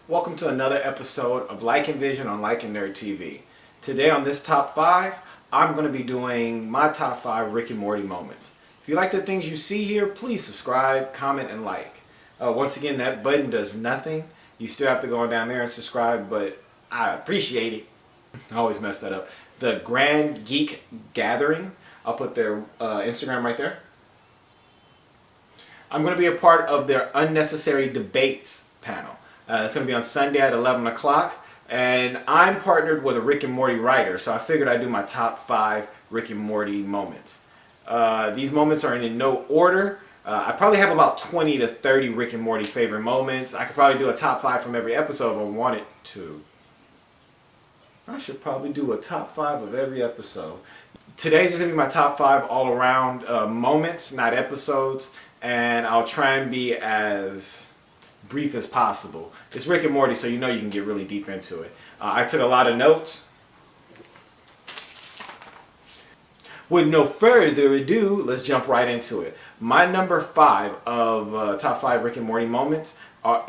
Welcome to another episode of Lycan Vision on LycanNerdtv. Today on this top 5, I'm going to be doing my top 5 Rick and Morty moments. If you like the things you see here, please subscribe, comment, and like. Once again, that button does nothing. You still have to go down there and subscribe, but I appreciate it. I always mess that up. The Grand Geek Gathering. I'll put their Instagram right there. I'm going to be a part of their Unnecessary Debates panel. It's going to be on Sunday at 11 o'clock. And I'm partnered with a Rick and Morty writer, so I figured I'd do my top 5 Rick and Morty moments. These moments are in no order. I probably have about 20 to 30 Rick and Morty favorite moments. I could probably do a top 5 from every episode if I wanted to. I should probably do a top 5 of every episode. Today's just going to be my top 5 all around moments, not episodes. And I'll try and be as brief as possible. It's Rick and Morty, so you know you can get really deep into it. I took a lot of notes. With no further ado, let's jump right into it. My number 5 of top 5 Rick and Morty moments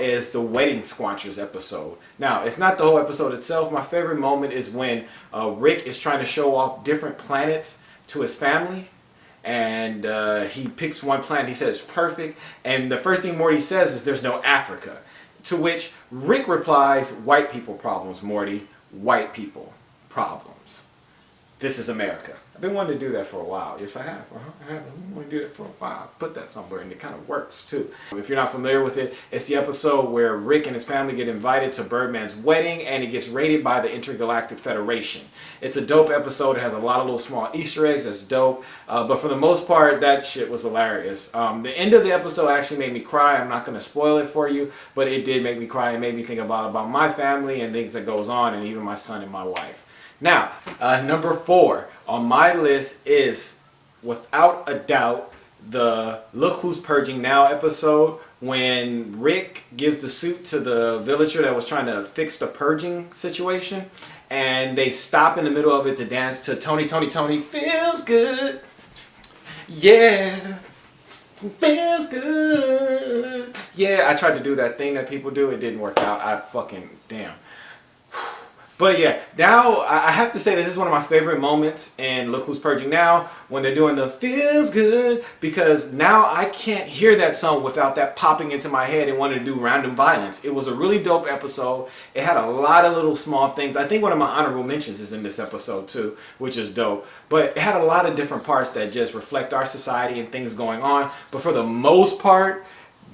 is the Wedding Squanchers episode. Now, it's not the whole episode itself. My favorite moment is when Rick is trying to show off different planets to his family. And he picks one planet, he says perfect, and the first thing Morty says is there's no Africa. To which Rick replies, white people problems, Morty, white people problems. This is America. I've been wanting to do that for a while. Yes, I have. I have. I've been wanting to do that for a while. Put that somewhere, and it kind of works too. If you're not familiar with it, it's the episode where Rick and his family get invited to Birdman's wedding, and it gets rated by the Intergalactic Federation. It's a dope episode. It has a lot of little small Easter eggs. That's dope. But for the most part, that shit was hilarious. The end of the episode actually made me cry. I'm not going to spoil it for you, but it did make me cry. It made me think about my family and things that goes on, and even my son and my wife. Now, number 4 on my list is, without a doubt, the Look Who's Purging Now episode when Rick gives the suit to the villager that was trying to fix the purging situation, and they stop in the middle of it to dance to Tony, Tony, Tony, feels good. Yeah, feels good. Yeah, I tried to do that thing that people do. It didn't work out. I fucking, damn. But yeah, now I have to say that this is one of my favorite moments in Look Who's Purging Now, when they're doing the feels good, because now I can't hear that song without that popping into my head and wanting to do random violence. It was a really dope episode. It had a lot of little small things. I think one of my honorable mentions is in this episode too, which is dope. But it had a lot of different parts that just reflect our society and things going on. But for the most part,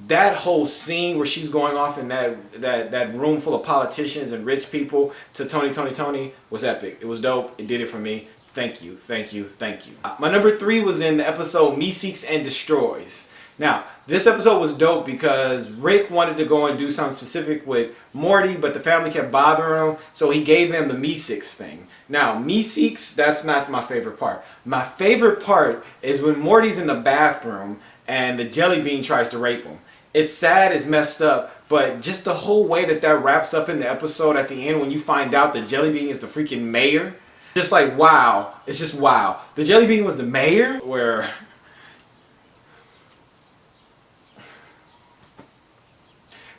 that whole scene where she's going off in that room full of politicians and rich people to Tony, Tony, Tony was epic. It was dope. It did it for me. Thank you, thank you, thank you. My number 3 was in the episode Me Seeks and Destroys. Now, this episode was dope because Rick wanted to go and do something specific with Morty, but the family kept bothering him, so he gave them the Me Seeks thing. Now, Me Seeks, that's not my favorite part. My favorite part is when Morty's in the bathroom and the jelly bean tries to rape him. It's sad, it's messed up, but just the whole way that wraps up in the episode at the end when you find out the jelly bean is the freaking mayor. Just like, wow. It's just wow. The jelly bean was the mayor? Where...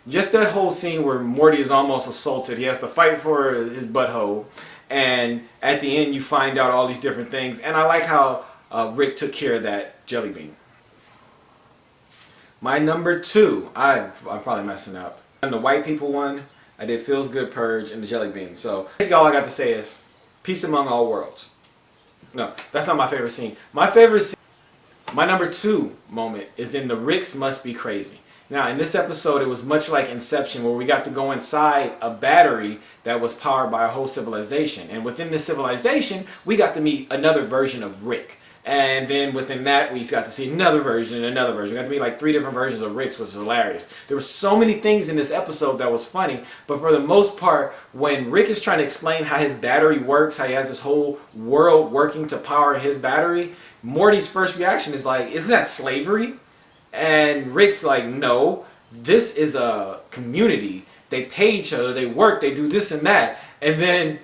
just that whole scene where Morty is almost assaulted. He has to fight for his butthole. And at the end you find out all these different things. And I like how Rick took care of that jelly bean. My number 2, I'm probably messing up. And the white people one, I did Feels Good Purge and the jelly bean. So basically all I got to say is peace among all worlds. No, that's not my favorite scene. My favorite scene, my number 2 moment is in the Ricks Must Be Crazy. Now in this episode it was much like Inception, where we got to go inside a battery that was powered by a whole civilization. And within this civilization we got to meet another version of Rick. And then within that, we got to see another version and another version. We got to meet like 3 different versions of Rick's, which was hilarious. There were so many things in this episode that was funny. But for the most part, when Rick is trying to explain how his battery works, how he has this whole world working to power his battery, Morty's first reaction is like, isn't that slavery? And Rick's like, no, this is a community. They pay each other, they work, they do this and that. And then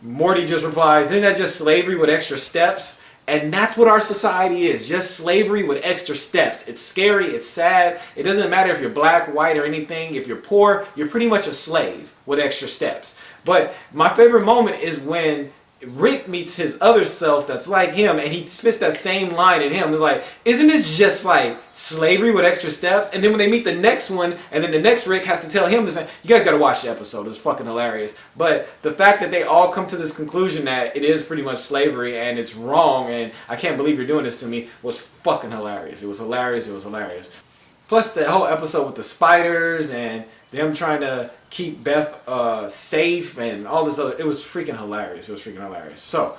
Morty just replies, isn't that just slavery with extra steps? And that's what our society is. Just slavery with extra steps. It's scary. It's sad. It doesn't matter if you're black, white, or anything. If you're poor, you're pretty much a slave with extra steps. But my favorite moment is when Rick meets his other self that's like him, and he spits that same line at him. It's like, isn't this just like slavery with extra steps? And then when they meet the next one, and then the next Rick has to tell him the same. You guys gotta watch the episode. It's fucking hilarious. But the fact that they all come to this conclusion that it is pretty much slavery and it's wrong, and I can't believe you're doing this to me, was fucking hilarious. It was hilarious. It was hilarious. Plus the whole episode with the spiders and them trying to keep Beth safe and all this other, it was freaking hilarious. It was freaking hilarious. So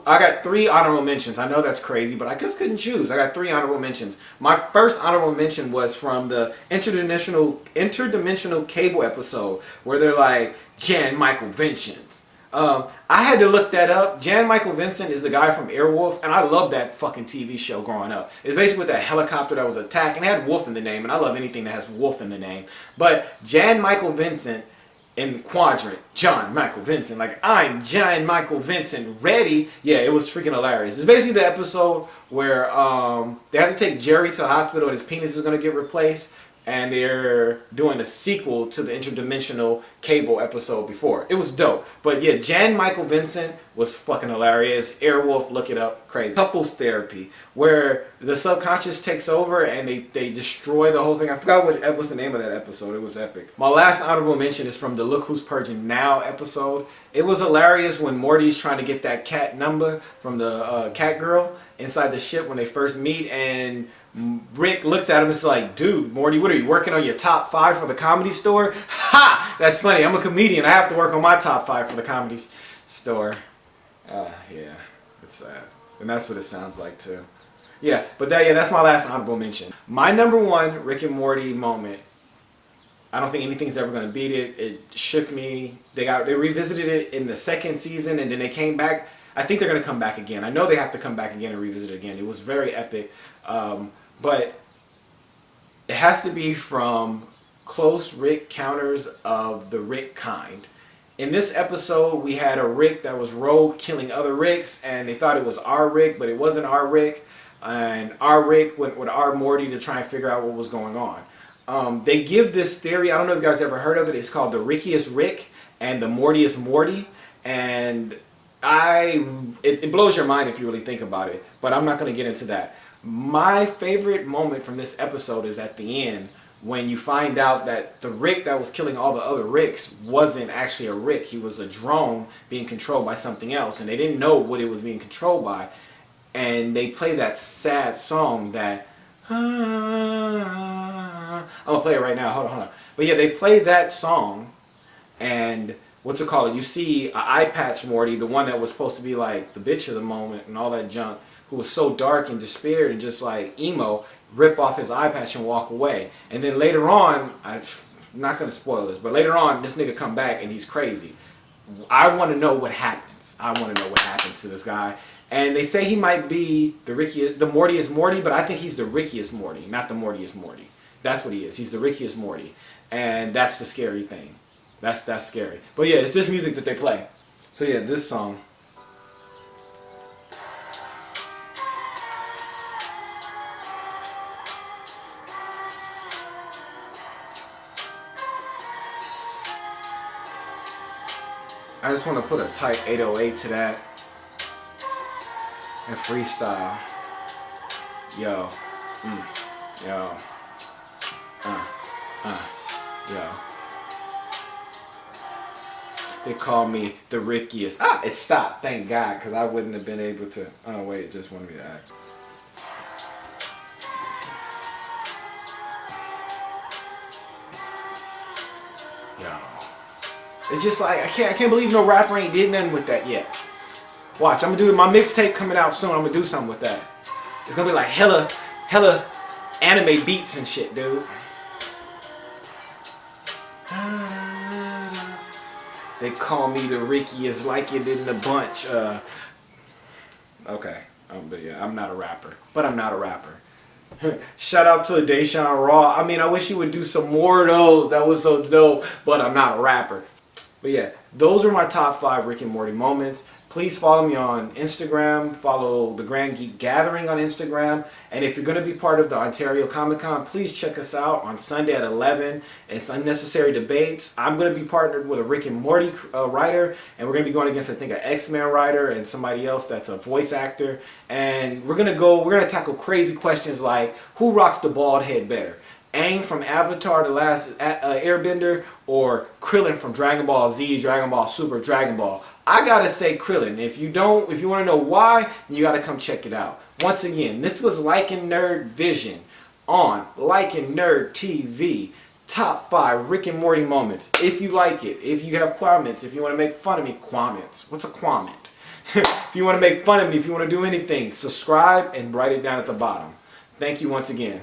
I got 3 honorable mentions. I know that's crazy, but I just couldn't choose. I got 3 honorable mentions. My first honorable mention was from the interdimensional cable episode where they're like Jan Michael Vincent. I had to look that up. Jan Michael Vincent is the guy from Airwolf, and I love that fucking TV show growing up. It's basically with that helicopter that was attacked, and it had Wolf in the name, and I love anything that has Wolf in the name. But Jan Michael Vincent in Quadrant, John Michael Vincent, like, I'm Jan Michael Vincent, ready? Yeah, it was freaking hilarious. It's basically the episode where they have to take Jerry to the hospital, and his penis is going to get replaced. And they're doing a sequel to the interdimensional cable episode before. It was dope. But yeah, Jan Michael Vincent was fucking hilarious. Airwolf, look it up. Crazy. Couples therapy, where the subconscious takes over and they destroy the whole thing. I forgot what's the name of that episode. It was epic. My last honorable mention is from the Look Who's Purging Now episode. It was hilarious when Morty's trying to get that cat number from the cat girl inside the ship when they first meet, and Rick looks at him and is like, dude, Morty, what are you, working on your top 5 for the Comedy Store? Ha! That's funny. I'm a comedian. I have to work on my top 5 for the Comedy Store. Yeah, it's sad. And that's what it sounds like, too. Yeah, but that's my last honorable mention. My number 1 Rick and Morty moment, I don't think anything's ever going to beat it. It shook me. They revisited it in the 2nd season, and then they came back. I think they're going to come back again. I know they have to come back again and revisit it again. It was very epic. But it has to be from close Rick counters of the Rick kind. In this episode, we had a Rick that was rogue, killing other Ricks, and they thought it was our Rick, but it wasn't our Rick. And our Rick went with our Morty to try and figure out what was going on. They give this theory, I don't know if you guys ever heard of it, it's called the Rickiest Rick and the Mortiest Morty. And it blows your mind if you really think about it, but I'm not going to get into that. My favorite moment from this episode is at the end when you find out that the Rick that was killing all the other Ricks wasn't actually a Rick. He was a drone being controlled by something else, and they didn't know what it was being controlled by. And they play that sad song that I'm gonna play it right now. Hold on. But yeah, they play that song, and what's it called? You see an eye patch Morty, the one that was supposed to be like the bitch of the moment and all that junk, who was so dark and despaired and just like emo, rip off his eye patch and walk away. And then later on, I'm not going to spoil this, but later on, this nigga come back and he's crazy. I want to know what happens. I want to know what happens to this guy. And they say he might be the Mortiest Morty, but I think he's the Rickiest Morty, not the Mortiest Morty. That's what he is. He's the Rickiest Morty. And that's the scary thing. That's scary. But yeah, it's this music that they play. So yeah, this song. I just want to put a tight 808 to that and freestyle. Yo. Yo. Yo. They call me the Rickiest. It stopped. Thank God, because I wouldn't have been able to. Oh, wait. It just wanted me to ask. Yo. It's just like, I can't believe no rapper ain't did nothing with that yet. Watch, I'm gonna do my mixtape coming out soon. I'm gonna do something with that. It's gonna be like hella anime beats and shit, dude. They call me the Rickiest, like it in the bunch. Okay, but yeah, I'm not a rapper. But I'm not a rapper. Shout out to Deshaun Raw. I mean, I wish he would do some more of those. That was so dope. But I'm not a rapper. But yeah, those are my top 5 Rick and Morty moments. please follow me on Instagram. Follow the Grand Geek Gathering on Instagram. And if you're going to be part of the Ontario Comic Con, please check us out on Sunday at 11. It's Unnecessary Debates. I'm going to be partnered with a Rick and Morty writer, and we're going to be going against, I think, an X-Men writer and somebody else that's a voice actor. And we're going to tackle crazy questions like, who rocks the bald head better? Aang from Avatar The Last Airbender or Krillin from Dragon Ball Z, Dragon Ball Super, Dragon Ball? I gotta say Krillin. If you want to know why, you gotta come check it out. Once again, this was Lycan Nerd Vision on Lycan Nerd TV. Top 5 Rick and Morty moments. If you like it, if you have comments, if you want to make fun of me, comments. What's a comment? If you want to make fun of me, if you want to do anything, subscribe and write it down at the bottom. Thank you once again.